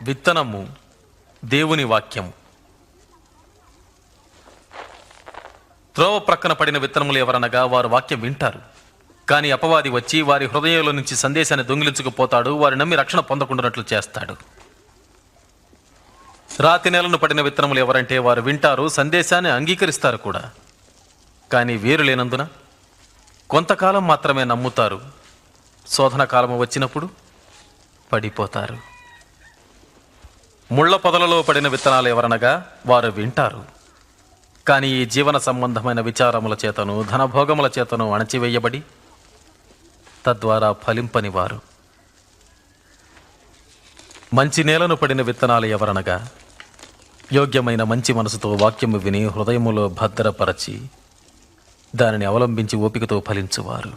విత్తనము దేవుని వాక్యము. త్రోవ ప్రక్కన పడిన విత్తనములు ఎవరనగా వారు వాక్యం వింటారు, కానీ అపవాది వచ్చి వారి హృదయంలో నుంచి సందేశాన్ని దొంగిలించుకుపోతాడు, వారి నమ్మి రక్షణ పొందకుండానట్లు చేస్తాడు. రాతి నేలను పడిన విత్తనములు ఎవరంటే వారు వింటారు, సందేశాన్ని అంగీకరిస్తారు కూడా, కానీ వేరు లేనందున కొంతకాలం మాత్రమే నమ్ముతారు. శోధన కాలము వచ్చినప్పుడు పడిపోతారు. ముళ్ళ పొదలలో పడిన విత్తనాలు ఎవరనగా వారు వింటారు, కానీ ఈ జీవన సంబంధమైన విచారముల చేతను ధనభోగముల చేతను అణచివేయబడి తద్వారా ఫలింపని వారు. మంచి నేలను పడిన విత్తనాలు ఎవరనగా యోగ్యమైన మంచి మనసుతో వాక్యము విని హృదయములో భద్రపరచి దానిని అవలంబించి ఓపికతో ఫలించువారు.